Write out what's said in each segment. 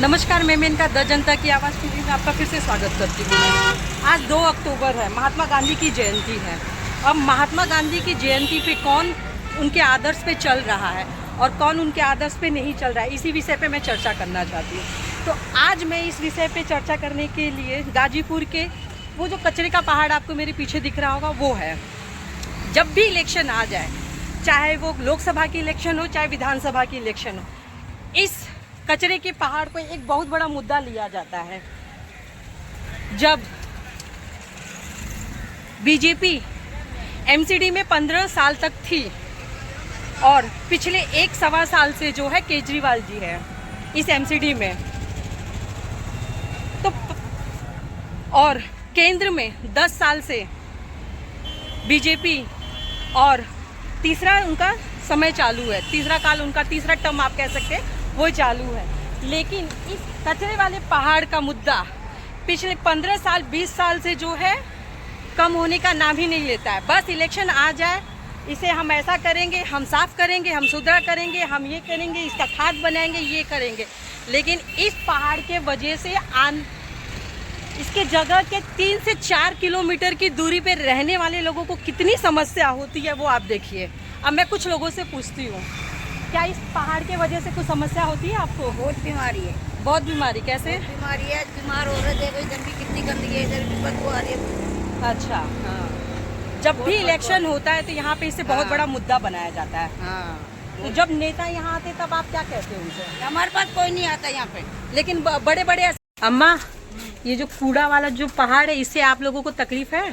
नमस्कार, मैं मेनका द जनता की आवाज़ टीवी में आपका फिर से स्वागत करती हूँ। आज 2 अक्टूबर है, महात्मा गांधी की जयंती है। अब महात्मा गांधी की जयंती पे कौन उनके आदर्श पे चल रहा है और कौन उनके आदर्श पे नहीं चल रहा है, इसी विषय पे मैं चर्चा करना चाहती हूँ। तो आज मैं इस विषय पे चर्चा करने के लिए गाजीपुर के वो जो कचरे का पहाड़ आपको मेरे पीछे दिख रहा होगा वो है। जब भी इलेक्शन आ जाए, चाहे वो लोकसभा की इलेक्शन हो चाहे विधानसभा की इलेक्शन हो, इस कचरे के पहाड़ को एक बहुत बड़ा मुद्दा लिया जाता है। जब बीजेपी एमसीडी में 15 साल तक थी और पिछले 1-1.25 साल से जो है केजरीवाल जी है इस एमसीडी में, तो और केंद्र में 10 साल से बीजेपी और तीसरा उनका समय चालू है, तीसरा काल उनका, तीसरा टर्म आप कह सकते हैं वो चालू है। लेकिन इस कचरे वाले पहाड़ का मुद्दा पिछले 15 साल 20 साल से जो है कम होने का नाम ही नहीं लेता है। बस इलेक्शन आ जाए, इसे हम ऐसा करेंगे, हम साफ करेंगे, हम सुधरा करेंगे, हम ये करेंगे, इसका खाद बनाएंगे, ये करेंगे। लेकिन इस पहाड़ के वजह से इसके जगह के 3 से 4 किलोमीटर की दूरी पे रहने वाले लोगों को कितनी समस्या होती है वो आप देखिए। अब मैं कुछ लोगों से पूछती हूँ, क्या इस पहाड़ के वजह से कुछ समस्या होती है आपको? बहुत बीमारी है। बहुत बीमारी? कैसे बीमारी है, बीमार हो रहे थे। इधर भी कितनी गंदगी है, इधर भी बदबू आ रही है। अच्छा, हाँ। जब भी इलेक्शन होता है तो यहाँ पे इसे बहुत बड़ा मुद्दा बनाया जाता है। हाँ। तो जब नेता यहाँ आते तब आप क्या कहते हो उनसे? हमारे पास कोई नहीं आता यहाँ पे। लेकिन बड़े बड़े अम्मा, ये जो कूड़ा वाला जो पहाड़ है, इससे आप लोगों को तकलीफ है?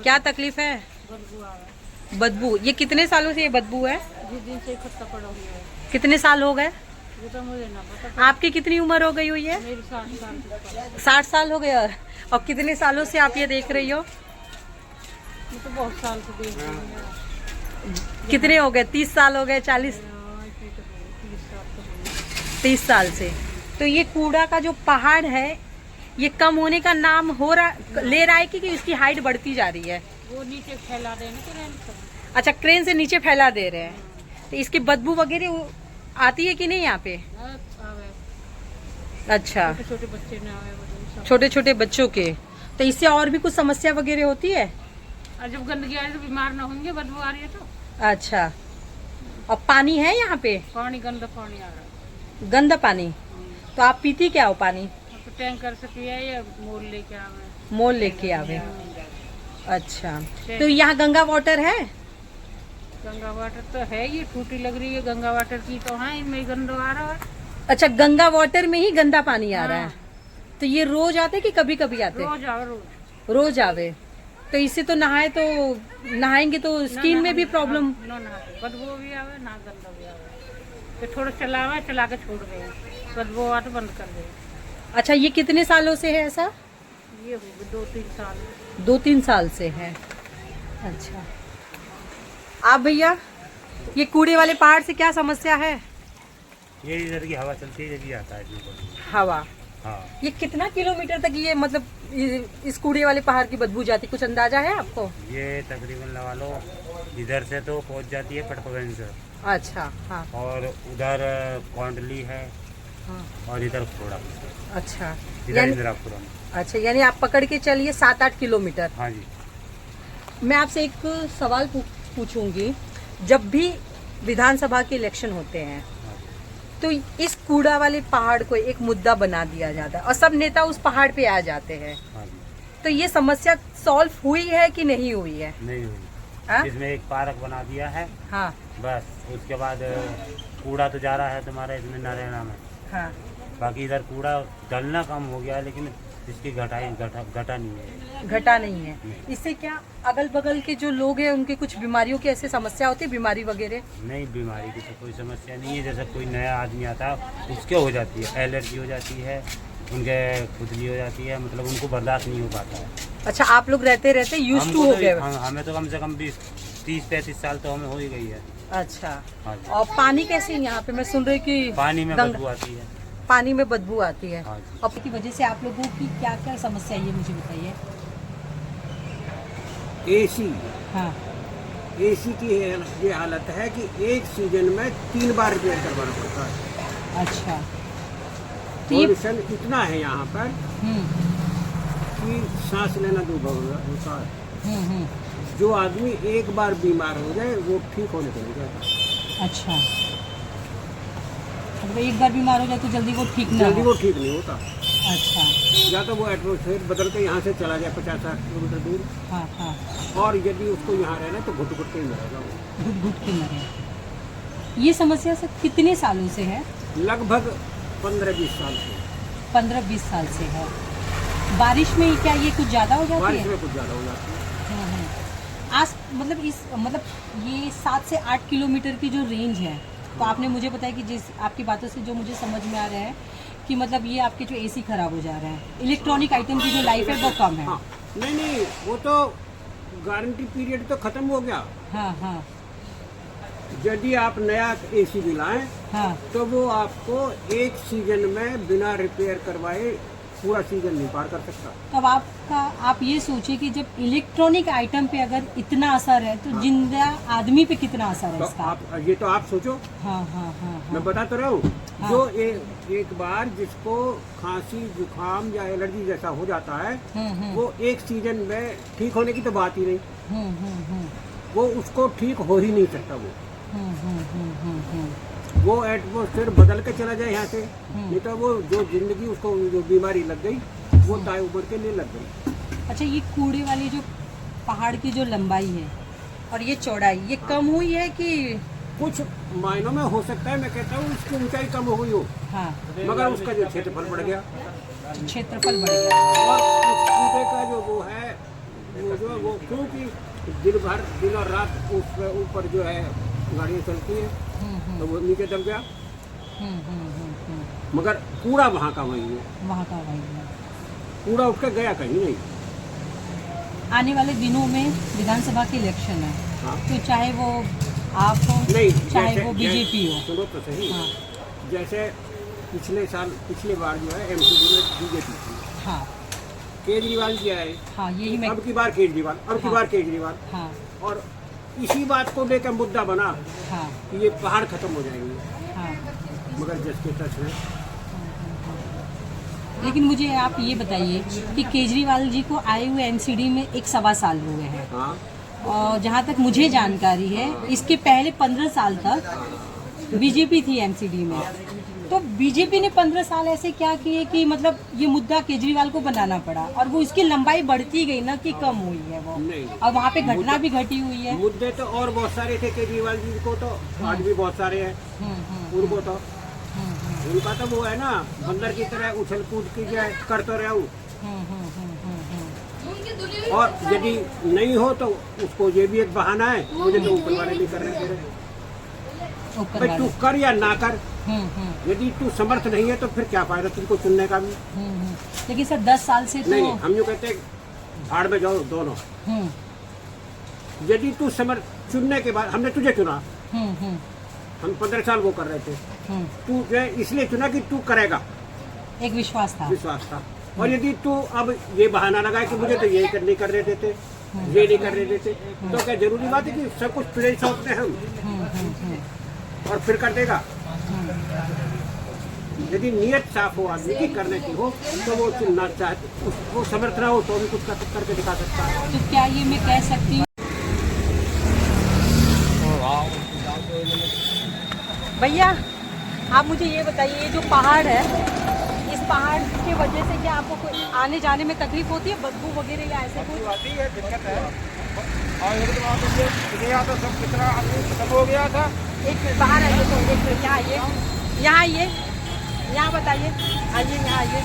क्या तकलीफ है? बदबू। ये कितने सालों से ये बदबू है? जिस दिन से इकट्ठा पड़ा हुआ है। कितने साल हो गए? वो तो मुझे ना पता। आपकी कितनी उम्र हो गई हुई है? मेरी 60 साल। 60 साल हो गए। और कितने सालों से आप ये देख रही हो? मैं तो बहुत साल से देख रही हूँ। कितने हो गए? 30 साल हो गए? 40? 30 साल से। तो ये कूड़ा का जो पहाड़ है ये कम होने का नाम ले रहा है कि इसकी हाइट बढ़ती जा रही है? वो नीचे फैला देने। अच्छा, क्रेन से नीचे फैला दे रहे हैं। तो इसकी बदबू वगैरह आती है कि नहीं यहाँ पे? अच्छा, छोटे बच्चे ना आए, छोटे छोटे बच्चों के। तो इससे और भी कुछ समस्या वगैरह होती है? और जब गंदगी आ रही है तो बीमार ना होंगे, बदबू आ रही है तो। अच्छा, और पानी है यहाँ पे? पानी गंदा पानी आ रहा है। गंदा पानी? तो आप पीती क्या हो पानी? टैंकर से पिया या मोल लेके आवे? मोल लेके आवे। अच्छा, तो यहाँ गंगा वाटर है? गंगा वाटर तो है, ये टूटी लग रही है गंगा वाटर की, तो हाँ इनमें गंदा आ रहा है। अच्छा, गंगा वाटर में ही गंदा पानी आ रहा है। तो ये रोज आते कि कभी कभी आते? रोज आवे। रोज आवे। तो इससे तो नहाएंगे तो स्किन में भी प्रॉब्लम? ना बदबू भी आवे ना गंदा भी आवे। तो थोड़ा चला के छोड़ गए, बदबू आ तो बंद कर दे। अच्छा, ये कितने सालों से है ऐसा? ये हो गए 2-3 साल। 2-3 साल से है। अच्छा, आप भैया, ये कूड़े वाले पहाड़ से क्या समस्या है? ये इधर की हवा चलती है, जब आता है हवा। हाँ। ये कितना किलोमीटर तक ये मतलब इस कूड़े वाले पहाड़ की बदबू जाती, कुछ अंदाजा है आपको? ये तकरीबन लगा लो इधर से तो पहुंच जाती है पटपगंज से। अच्छा, हाँ। और उधर कौंडली है। हाँ। और इधर खोड़ा। अच्छा, इधर इंदिरापुरम। अच्छा, यानी आप पकड़ के चलिए 7-8 किलोमीटर। हाँ जी। मैं आपसे एक सवाल पूछूंगी। जब भी विधानसभा के इलेक्शन होते हैं तो इस कूड़ा वाले पहाड़ को एक मुद्दा बना दिया जाता है और सब नेता उस पहाड़ पे आ जाते हैं। हाँ जी। तो ये समस्या सॉल्व हुई है कि नहीं हुई है? नहीं हुई। हाँ? इसमें एक पार्क बना दिया है। हाँ। बस उसके बाद कूड़ा तो जा रहा है तुम्हारा इसमें नारायणा में। हाँ। बाकी इधर कूड़ा डलना कम हो गया, लेकिन इसकी घटा नहीं है। घटा नहीं है। इससे क्या अगल बगल के जो लोग हैं उनके कुछ बीमारियों की ऐसे समस्या होती है, बीमारी वगैरह? नहीं, बीमारी की तो कोई समस्या नहीं है। जैसे कोई नया आदमी आता है उसके हो जाती है, एलर्जी हो जाती है, उनके खुजली हो जाती है, मतलब उनको बर्दाश्त नहीं हो पाता है। अच्छा, आप लोग रहते यूज्ड टू हो गए? हमें तो कम से कम 30-35 साल तो हमें हो ही गई है। अच्छा। हाँ जी। और पानी कैसे यहाँ पे? मैं सुन रही कि पानी में बदबू आती है। पानी में बदबू आती है। हाँ जी। और की वजह से आप लोगों की क्या क्या समस्या है ये मुझे बताइए। एसी। हाँ। एसी की ये हालत है कि एक सीजन में 3 बार रिपेयर करवाना पड़ता है। अच्छा। तो ये पॉल्यूशन इतना है यहाँ पर कि सांस लेना दुर्भर होता है। जो आदमी एक बार बीमार हो जाए वो ठीक होने को नहीं जाता। अच्छा, अगर एक बार बीमार हो जाए तो जल्दी वो ठीक ना जल्दी हो। वो ठीक नहीं होता। अच्छा, या तो वो एटमोसफेयर बदल के यहाँ से चला जाए 50-60 किलोमीटर दूर, हाँ हाँ, और यदि उसको यहाँ रहना है तो घुट घुट के ही रहेगा वो। घुट घुट के मरे। ये समस्या से कितने सालों से है? लगभग 15-20 साल से। 15-20 साल से है। बारिश में क्या ये कुछ ज़्यादा हो जाती बारिश है? में कुछ ज़्यादा हो जाती है। आज मतलब ये 7 से 8 किलोमीटर की जो रेंज है, तो आपने मुझे बताया कि जिस आपकी बातों से जो मुझे समझ में आ रहा है कि मतलब ये आपके जो एसी खराब हो जा रहे हैं, इलेक्ट्रॉनिक आइटम की जो लाइफ है वो कम है। हाँ, नहीं वो तो गारंटी पीरियड तो खत्म हो गया। हाँ हाँ यदि आप नया एसी दिलाएं हाँ। तो वो आपको एक सीजन में बिना रिपेयर करवाए पूरा सीजन नहीं पार कर सकता। अब आप ये सोचिए कि जब इलेक्ट्रॉनिक आइटम पे अगर इतना असर है तो जिंदा आदमी पे कितना असर है तो इसका? आप ये तो आप सोचो। हाँ हाँ हाँ मैं हाँ। बता तो रहा हूँ। हाँ। जो एक बार जिसको खांसी जुकाम या एलर्जी जैसा हो जाता है वो एक सीजन में ठीक होने की तो बात ही नहीं। वो उसको ठीक हो ही नहीं सकता। वो एटमोसफेयर बदल के चला जाए यहाँ से, नहीं तो वो जो जिंदगी उसको जो बीमारी लग गई वो ताई उम्र के लिए लग गई। अच्छा, ये कूड़े वाली जो पहाड़ की जो लंबाई है और ये चौड़ाई ये कम हुई है कि? कुछ मायनों में हो सकता है, मैं कहता हूँ इसकी ऊंचाई कम हो गई हो, हाँ, मगर उसका जो क्षेत्रफल बढ़ गया क्षेत्रफल बढ़ गया। और उस कूड़े का जो वो है वो क्योंकि दिन और रात उस ऊपर जो है गाड़ियाँ चलती है तो वो नीचे दब गया, मगर कूड़ा वहाँ का वही है। वहाँ का वही है। कूड़ा उठ के गया कहीं नहीं। आने वाले दिनों में विधानसभा के इलेक्शन है, हाँ। तो चाहे वो आप हो नहीं, चाहे वो बीजेपी हो, सुनो तो सही। हाँ। जैसे पिछले बार जो है एमसीडी में बीजेपी थी, हाँ केजरीवाल जी आए, हाँ, यही मैं अब की बार केजरीवाल, हाँ। बार केजरीवाल, हाँ और इसी बात को लेकर मुद्दा बना हाँ कि ये पहाड़ खत्म हो जाएंगे, हाँ। मगर जिसके टच है। लेकिन मुझे आप ये बताइए कि केजरीवाल जी को आए हुए एमसीडी में 1-1.25 साल हुए हैं, हाँ, और जहाँ तक मुझे जानकारी है इसके पहले 15 साल तक बीजेपी थी एमसीडी में। तो बीजेपी ने 15 साल ऐसे क्या किए कि मतलब ये मुद्दा केजरीवाल को बनाना पड़ा, और वो इसकी लंबाई बढ़ती गई ना कि कम हुई है वो? नहीं। और वहाँ पे घटना भी घटी हुई है। मुद्दे तो और बहुत सारे थे केजरीवाल जी को, तो आज भी बहुत सारे हैं उनको तो। उनका तो वो है ना, बंदर की तरह उछल कूद की जाए कर तो रहा हूँ, और यदि नहीं हो तो उसको ये भी एक बहाना है, मुझे तो ऊपर वाले भी कर रहे थे। ऊपर भाई वाले। तू कर या ना कर, यदि तू समर्थ नहीं है तो फिर क्या फायदा तुमको चुनने का भी। लेकिन सर 10 साल से तो नहीं, हम यूँ कहते हैं भाड़ में जाओ दोनों। यदि तू समर्थ चुनने के बाद हमने तुझे चुना, हम 15 साल वो कर रहे थे, तू जो है इसलिए चुना कि तू करेगा, एक विश्वास था। विश्वास था। और यदि तू अब ये बहाना लगाए कि मुझे तो यही नहीं करने देते, ये नहीं करने देते, तो क्या जरूरी बात है कि सब कुछ तुझे ही सौंपते हैं हम और फिर कर देगा? यदि नियत साफ हो आदमी की करने की हो तो वो चुनना चाहे, वो समर्थ ना हो तो भी कुछ करके दिखा सकता है। तो क्या ये मैं कह सकती हूँ भैया, आप मुझे ये बताइए, ये जो पहाड़ है, इस पहाड़ के वजह से क्या आपको कोई आने जाने में तकलीफ होती है, बदबू वगैरह या ऐसे कुछ? आती है, दिक्कत है। और एक तो तो सब कितना खत्म हो गया था। एक मिनट बाहर आइए, तो एक मिनट यहाँ आइए, यहाँ आइए, यहाँ बताइए, आइए यहाँ आइए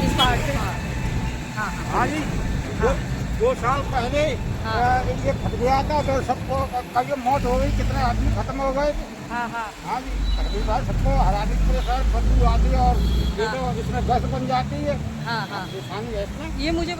इस पहाड़ पे। हाँ हाँ जी, 2 साल पहले ये फट गया था तो सबको कई मौत हो गई, कितने आदमी खत्म हो गए। हाँ हाँ हाँ जी, तकरीबन सबको हराने के लिए बदबू आती है और ये तो इसमें गैस बन जाती है। हाँ हाँ। परेशानी है इसमें। ये मुझे